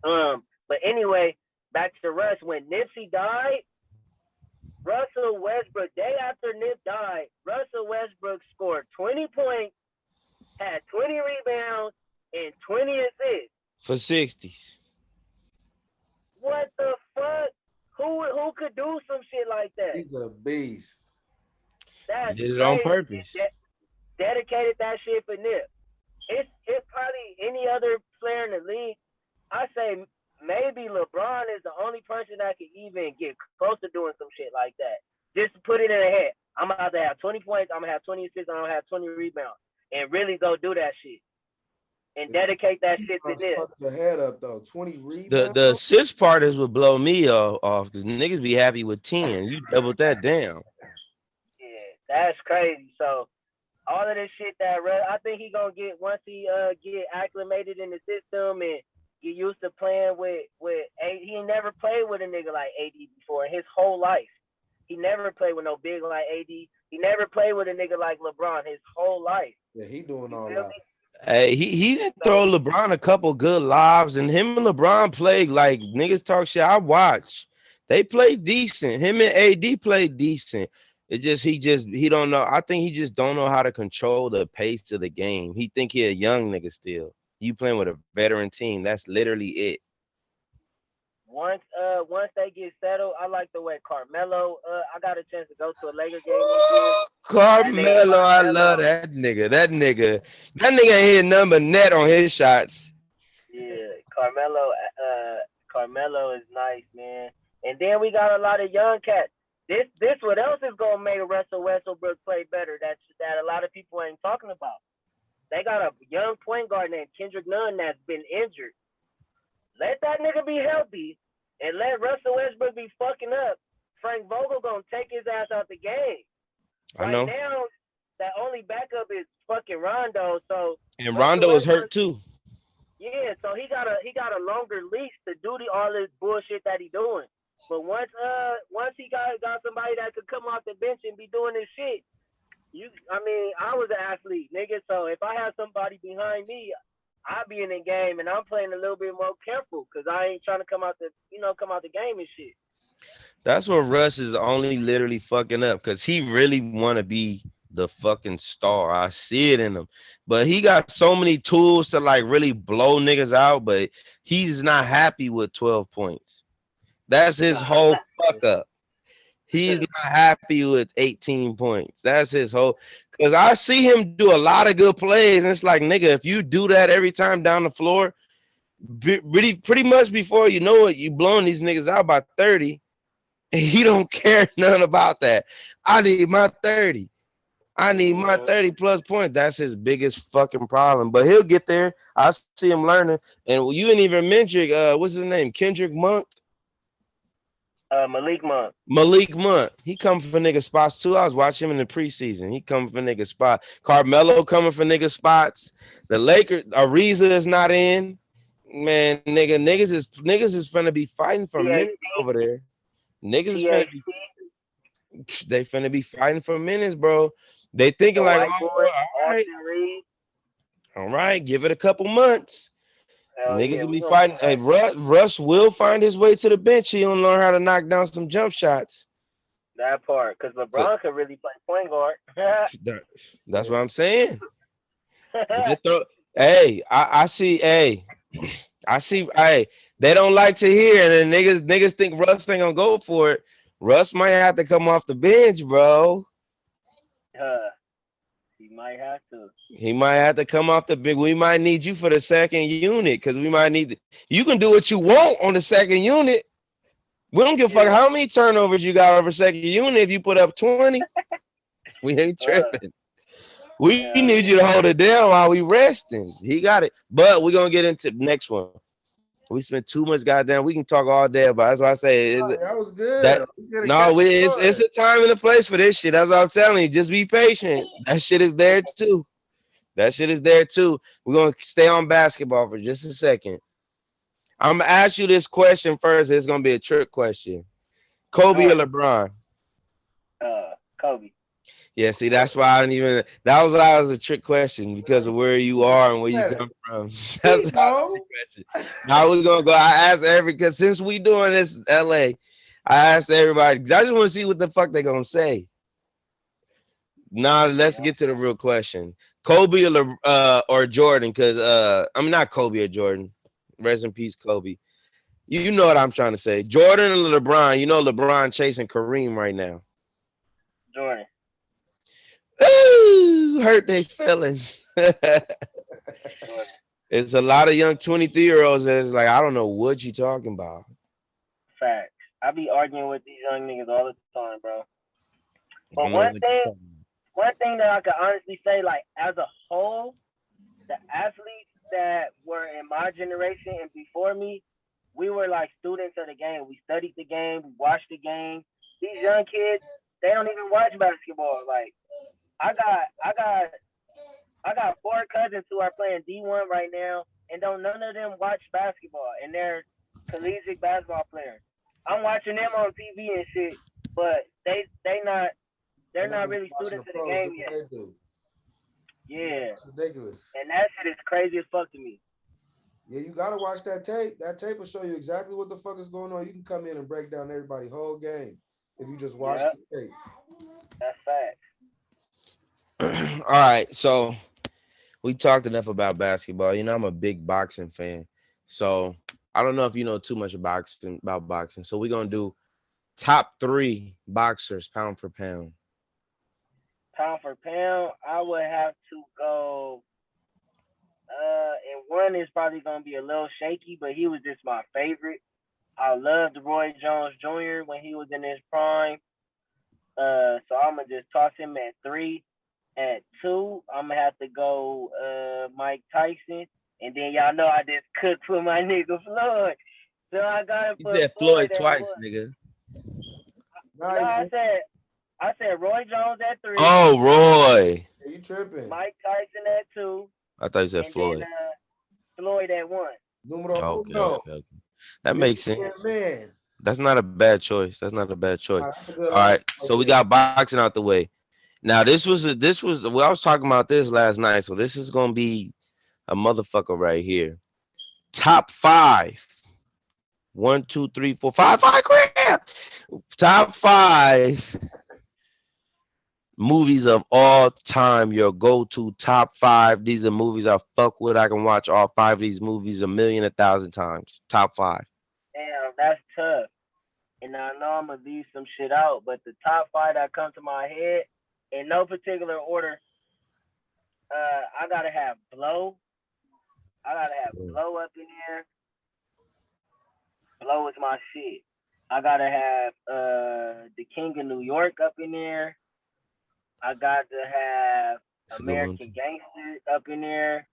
But anyway, back to Russ. When Nipsey died, Russell Westbrook, day after Nip died, Russell Westbrook scored 20 points, had 20 rebounds, and 20 assists. For 60s. What the fuck? Who could do some shit like that? He's a beast. That's Did it on purpose. Dedicated that shit for Nip. It's probably any other player in the league. I say maybe LeBron is the only person that can even get close to doing some shit like that. Just put it in a head. I'm about to have 20 points. I'm gonna have 20 assists. I'm gonna have 20 rebounds, and really go do that shit and dedicate that shit to Nip. Fuck your head up though. 20 rebounds. The assist part is what blow me off because niggas be happy with 10. You doubled that down. Yeah, that's crazy. So all of this shit that I think he gonna get once he get acclimated in the system and get used to playing with AD. He never played with a nigga like AD before in his whole life. He never played with no big like AD. He never played with a nigga like LeBron his whole life. Yeah, he doing all that. Hey, he didn't throw LeBron a couple good lobs, and him and LeBron played like niggas talk shit. I watch. They played decent. Him and AD played decent. He don't know. I think he just don't know how to control the pace of the game. He think he a young nigga still. You playing with a veteran team. That's literally it. Once they get settled, I like the way Carmelo. I got a chance to go to a Lakers game. Carmelo, I love that nigga. That nigga ain't hit number net on his shots. Yeah, Carmelo is nice, man. And then we got a lot of young cats. This what else is gonna make Russell Westbrook play better? That a lot of people ain't talking about. They got a young point guard named Kendrick Nunn that's been injured. Let that nigga be healthy and let Russell Westbrook be fucking up. Frank Vogel gonna take his ass out the game. I know. Right now, that only backup is fucking Rondo. So and Rondo is hurt too. Yeah, so he got a longer leash to do all this bullshit that he doing. But once he got somebody that could come off the bench and be doing this shit, I was an athlete, nigga. So if I have somebody behind me, I'll be in the game and I'm playing a little bit more careful because I ain't trying to come out the game and shit. That's what Russ is only literally fucking up because he really want to be the fucking star. I see it in him, but he got so many tools to like really blow niggas out, but he's not happy with 12 points. That's his whole fuck up. He's not happy with 18 points. That's his whole. Because I see him do a lot of good plays, and it's like, nigga, if you do that every time down the floor, pretty much before you know it, you blowing these niggas out by 30, and he don't care none about that. I need my 30. I need my 30 plus points. That's his biggest fucking problem. But he'll get there. I see him learning. And you didn't even mention what's his name? Kendrick Monk? Malik Monk. Malik Monk. He coming for nigga spots too. I was watching him in the preseason. He coming for nigga spot. Carmelo coming for nigga spots. The Lakers, Ariza is not in. Man, niggas is finna be fighting for minutes over there. Niggas is finna be they finna be fighting for minutes, bro. They thinking the like, white oh, boy, all right, all right, give it a couple months. Hell Niggas yeah, will we be gonna fighting. Hey, Russ will find his way to the bench. He don't learn how to knock down some jump shots. that part, because LeBron could really play point guard. That's what I'm saying. Hey, I see. Hey, I see. Hey, they don't like to hear, and then niggas think Russ ain't gonna go for it. Russ might have to come off the bench, bro. He might have to. He might have to come off the bench. We might need you for the second unit because we might need. You can do what you want on the second unit. We don't give a fuck how many turnovers you got over second unit. If you put up 20, we ain't tripping. We need you to hold it down while we resting. He got it. But we're gonna get into the next one. We spent too much goddamn. We can talk all day about it. That's why I say that was good. It's a time and a place for this shit. That's what I'm telling you. Just be patient. That shit is there too. That shit is there too. We're gonna stay on basketball for just a second. I'm gonna ask you this question first. It's gonna be a trick question. Kobe or LeBron? Kobe. Yeah, see, that's why I didn't even. That was why it was a trick question because of where you are and where you come from. That's why a trick question. Now we're gonna go. I asked because since we doing this, LA, I asked everybody. I just want to see what the fuck they gonna say. Now let's get to the real question. Kobe or Jordan? Because I'm not Kobe or Jordan. Rest in peace, Kobe. You know what I'm trying to say. Jordan or LeBron? You know LeBron chasing Kareem right now. Jordan. Ooh, hurt their feelings. It's a lot of young 23-year-olds that's like, I don't know what you talking about. Facts. I be arguing with these young niggas all the time, bro. But one thing that I can honestly say, like, as a whole, the athletes that were in my generation and before me, we were like students of the game. We studied the game, we watched the game. These young kids, they don't even watch basketball. Like, I got 4 cousins who are playing D1 right now, and none of them watch basketball, and they're collegiate basketball players. I'm watching them on TV and shit, but they're not really students of the game yet. Yeah, it's ridiculous. And that shit is crazy as fuck to me. Yeah, you gotta watch that tape. That tape will show you exactly what the fuck is going on. You can come in and break down everybody's whole game if you just watch the tape. That's fact. All right, so we talked enough about basketball. You know, I'm a big boxing fan, so I don't know if you know too much about boxing. So we're gonna do top 3 boxers pound for pound. Pound for pound, I would have to go. And one is probably gonna be a little shaky, but he was just my favorite. I loved Roy Jones Jr. when he was in his prime. So I'm gonna just toss him at 3. At 2, I'm gonna have to go Mike Tyson, and then y'all know I just cooked for my nigga Floyd. So I gotta put Floyd twice, nigga. No, I said Roy Jones at 3. Oh, Roy. Are you tripping? Mike Tyson at 2. I thought you said Floyd. Then, Floyd at 1. Okay. That makes sense. Man. That's not a bad choice. All right, so we got boxing out the way. Now this was I was talking about this last night, so this is gonna be a motherfucker right here. Top 5. 1, 2, 3, 4, 5 grand. Top 5 movies of all time. Your go-to top 5. These are movies I fuck with. I can watch all 5 of these movies 1,000,000, 1,000 times. Top 5. Damn, that's tough. And I know I'm gonna leave some shit out, but the top 5 that come to my head, in no particular order, I gotta have Blow. I gotta have Blow up in here. Blow is my shit. I gotta have The King of New York up in there. I got to have That's a good one. American Gangster up in there.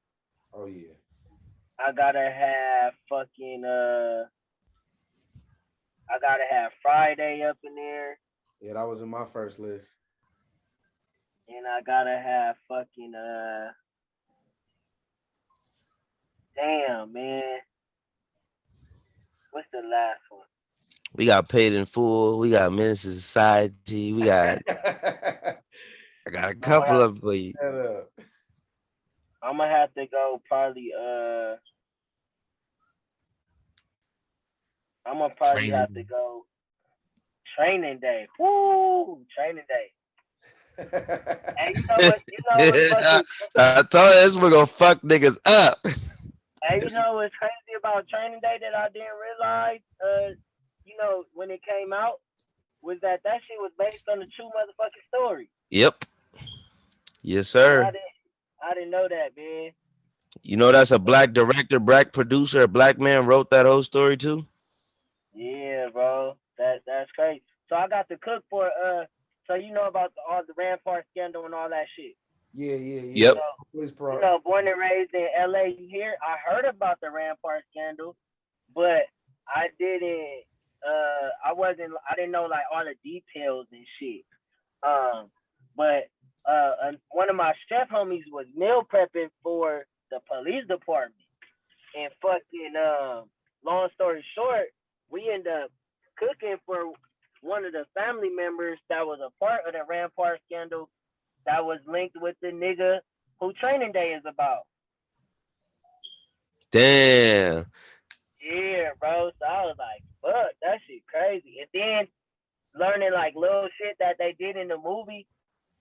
Oh yeah. I gotta have I gotta have Friday up in there. Yeah, that was in my first list. And I gotta have damn man. What's the last one? We got Paid in Full. We got Menace to Society. We got. I got a I'm gonna couple have of them for you. Shut up. I'm gonna have to go probably I'm gonna probably have to Training. go Training Day. Woo! Training Day. And you know what? You know what's I, fucking. I told you this one gonna fuck niggas up. And you know what's crazy about Training Day that I didn't realize? You know when it came out was that shit was based on a true motherfucking story. Yep. Yes, And sir. I didn't know that, man. You know that's a black director, black producer, a black man wrote that whole story too. Yeah, bro. That's crazy. So I got to cook for so you know about all the Rampart scandal and all that shit. Yeah, yeah, yeah. Yep. So Please, you pro. know, born and raised in LA here, I heard about the Rampart scandal, but I didn't I didn't know like all the details and shit. But one of my chef homies was meal prepping for the police department. And fucking long story short, we end up cooking for one of the family members that was a part of the Rampart scandal that was linked with the nigga who Training Day is about. Damn. Yeah, bro. So I was like, fuck, that shit crazy. And then learning like little shit that they did in the movie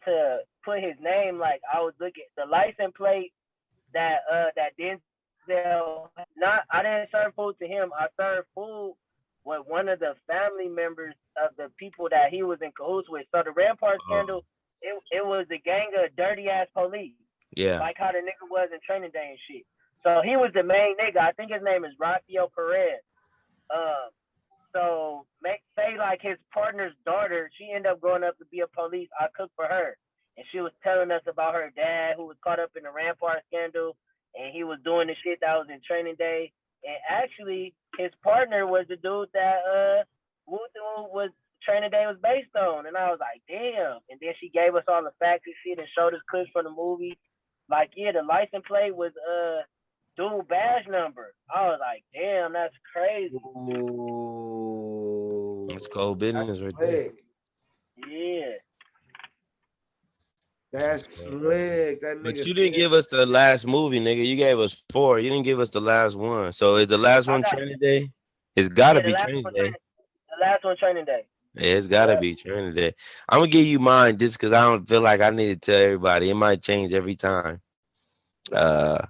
to put his name, like I was looking the license plate that Denzel, not I didn't serve food to him. I served food with one of the family members of the people that he was in cahoots with. So the Rampart Oh, scandal, it was a gang of dirty ass police, yeah. like how the nigga was in Training Day and shit. So he was the main nigga. I think his name is Rafael Perez. Um, so make say like his partner's daughter, she ended up growing up to be a police. I cooked for her, and she was telling us about her dad who was caught up in the Rampart scandal, and he was doing the shit that was in Training Day. And actually, his partner was the dude that was Training Day was based on. And I was like, damn. And then she gave us all the facts and shit and showed us clips from the movie. Like, yeah, the license plate was dual badge number. I was like, damn, that's crazy. That's Ooh, cold business that's right there. slick. Yeah. That's Yeah. slick. That But nigga you didn't said. give us the last movie, nigga. You gave us four. You didn't give us the last one. So is the last I one got Training Day? It's gotta yeah, be Training Day. the last one Training Day. Yeah, it's gotta Yep. be Training Day. I'm gonna give you mine just because I don't feel like I need to tell everybody. It might change every time. Uh,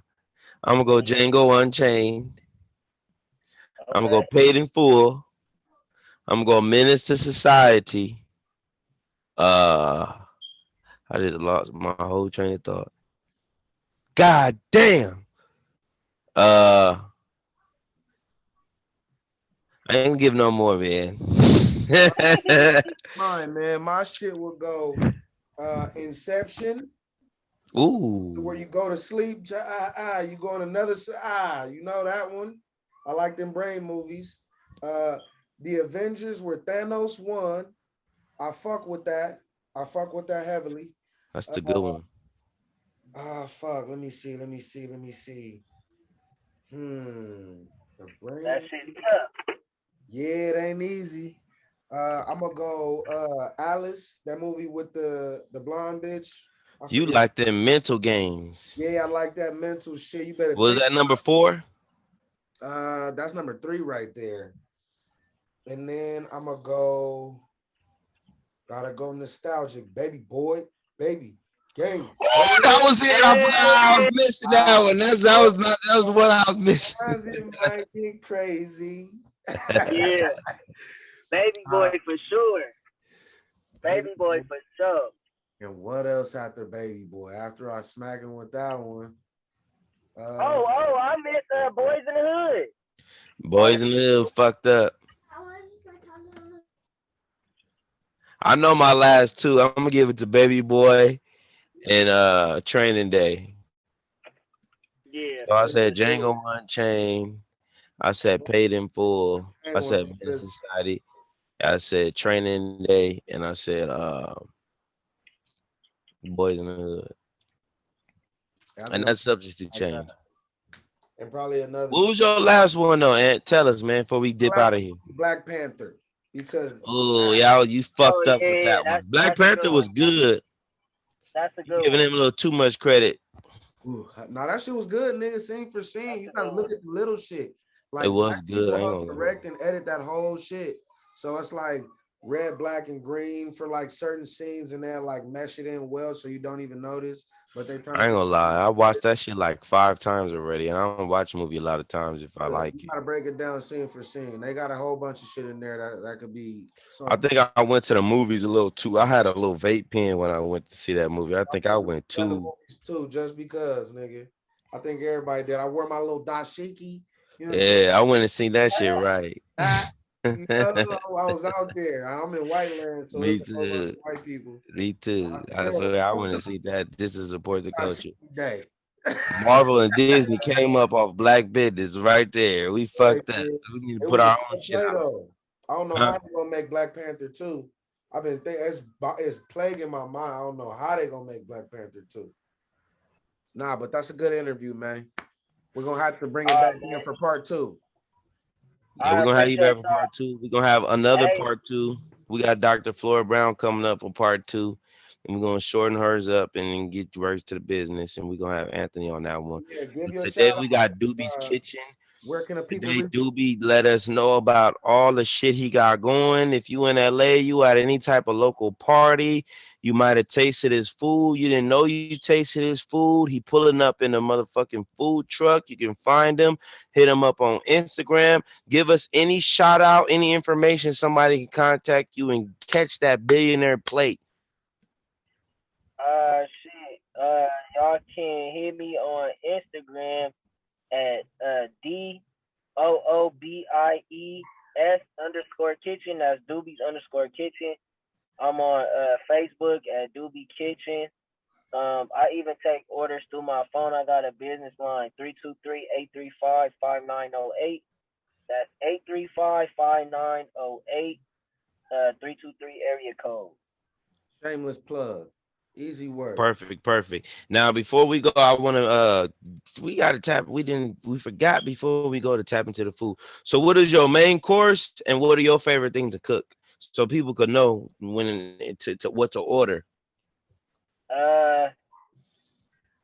I'm gonna go Django Unchained. I'm gonna go Okay. Paid in Full. I'm gonna go Menace to Society. Uh, I just lost my whole train of thought. God damn. Uh, I ain't give no more, man. Mine, man. My shit would go Inception, where Ooh, you go to sleep, you go on another you know that one. I like them brain movies. Uh The Avengers where Thanos won. I fuck with that. I fuck with that heavily. that's Uh, the good one. Fuck. Let me see. Let me see. Let me see. The That brain. shit's tough. Yeah, it ain't easy. I'm gonna go Alice, that movie with the blonde bitch. I You forget. like them mental games. Yeah, I like that mental shit. You better Was think. that number four? That's number 3 right there. And then I'm gonna go. Gotta go nostalgic, baby boy, baby gangs. Oh, that was it. I was missing that one. That was what I was missing. Sometimes it might get crazy. Yeah. Baby boy uh, for sure. baby Baby boy boy. for sure. And what else after baby boy? After I smack him with that one. I missed Boys in the Hood. Boys in the Hood fucked up. I know my last two. I'm gonna give it to Baby Boy and Training Day. Yeah, So I for said sure. Django Unchained. I said Paid in Full. I Django said was Menace good. Society. I said Training Day, and I said Boys in the Hood. I And think I'm that's subject to like that. change. And probably another. What was your last one though, Aunt? Tell us, man, before we My dip last out of one here. was Black Panther because Oh, y'all, you Oh fucked up with yeah, that one. Black that's a good Panther one. was good. That's a You good giving one. him a little too much credit. ooh, now that shit was good, nigga. Scene for scene, That's you a gotta good look one. at the little shit. It Like was black good. people I ain't help gonna lie. direct and edit that whole shit. So it's like red, black, and green for like certain scenes, and they like mesh it in well, so you don't even notice. But they trying I to ain't put gonna lie. I watched that shit like 5 times already, and I don't watch a movie a lot of times if I good. like You it. gotta break it down scene for scene. They got a whole bunch of shit in there that could be I some. think I went to the movies a little too. I had a little vape pen when I went to see that movie. I think I went Other too. movies too, just because, nigga. I think everybody did. I wore my little dashiki. You know what I'm saying? Yeah, I went and seen that shit right. Ah, you know, I was out there. I'm in white land, so Me it's a whole bunch too. of white people. Me I too. I still, swear I went and see that just to support it's the culture. dashiki day. Marvel and Disney came up off Black Business right there. We Right, fucked up. man. We need to It put was a our own good shit play out. though. I don't know how Huh? they're gonna make Black Panther 2. I've been thinking it's plaguing my mind. I don't know how they're gonna make Black Panther 2. Nah, but that's a good interview, man. We're gonna have to bring All it back right, in man. for part 2. Yeah, I we're gonna have you back appreciate for y'all. part 2. We're gonna have another Hey, part 2. We got Dr. Floyd Brown coming up for part 2. And we're gonna shorten hers up and then get right to the business. And we're gonna have Anthony on that one. Yeah, give But you a today shout we out. got Doobie's Kitchen. Where can the people Today, reach you? Doobie let us know about all the shit he got going. If you in LA, you at any type of local party, you might have tasted his food. You didn't know you tasted his food. He pulling up in a motherfucking food truck. You can find him. Hit him up on Instagram. Give us any shout out, any information somebody can contact you and catch that billionaire plate. shit. Y'all can hit me on Instagram at DOOBIES_kitchen. That's Doobies_kitchen. I'm on Facebook at Doobie Kitchen. I even take orders through my phone. I got a business line 323-835-5908. That's 835-5908. 323 area code. Shameless plug. Easy work. Perfect, perfect. Now, before we go, I want to we got to tap. We forgot before we go to tap into the food. So, what is your main course, and what are your favorite things to cook, so people could know when to what to order? Uh,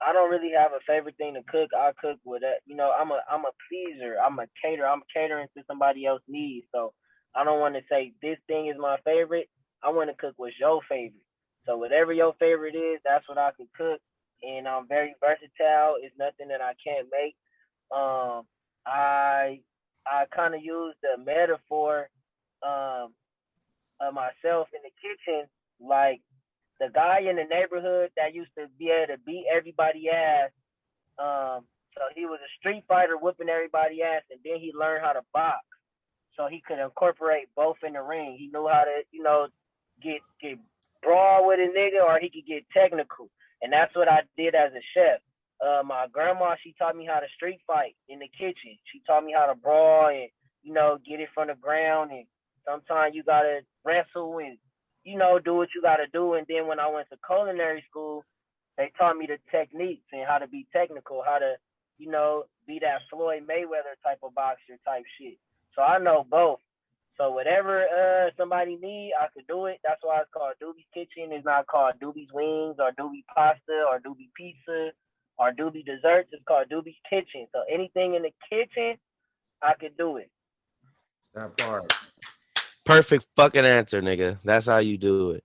I don't really have a favorite thing to cook. I cook with that. I'm a pleaser. I'm a caterer. I'm catering to somebody else's needs. So I don't want to say this thing is my favorite. I want to cook what's your favorite. So whatever your favorite is, that's what I can cook. And I'm very versatile. It's nothing that I can't make. Um, I I kind of use the metaphor um of myself in the kitchen like the guy in the neighborhood that used to be able to beat everybody ass. So he was a street fighter whooping everybody ass, and then he learned how to box, so he could incorporate both in the ring. He knew how to, get brawl with a nigga, or he could get technical, and that's what I did as a chef. My grandma, she taught me how to street fight in the kitchen. She taught me how to brawl and get it from the ground, and sometimes you gotta wrestle and do what you gotta do. And then when I went to culinary school, they taught me the techniques and how to be technical, how to, be that Floyd Mayweather type of boxer type shit. So I know both. So whatever somebody need, I could do it. That's why it's called Doobie's Kitchen. It's not called Doobie's Wings or Doobie Pasta or Doobie Pizza or Doobie Desserts. It's called Doobie's Kitchen. So anything in the kitchen, I could do it. That part. Perfect fucking answer, nigga. That's how you do it.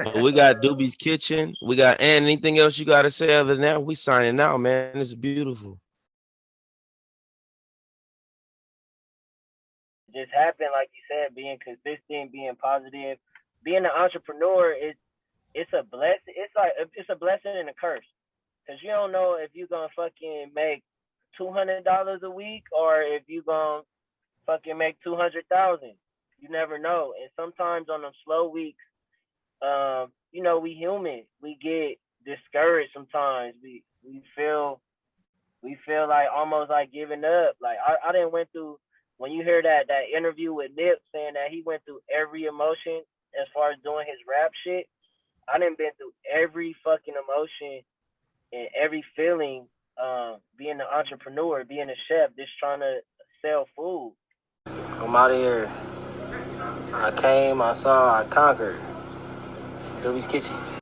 So we got Doobie's Kitchen. We got and anything else you got to say other than that? We signing out, man. It's beautiful. Just happen, like you said, being consistent, being positive, being an entrepreneur is it's a blessing. It's a blessing and a curse, because you don't know if you're gonna fucking make $200 a week or if you gonna fucking make 200,000. You never know, and sometimes on them slow weeks, you know, we human. We get discouraged sometimes. We feel like almost like giving up. Like I didn't went through when you hear that interview with Nip saying that he went through every emotion as far as doing his rap shit. I didn't been through every fucking emotion and every feeling, being an entrepreneur, being a chef, just trying to sell food. I'm out of here. I came, I saw, I conquered. Doobie's Kitchen.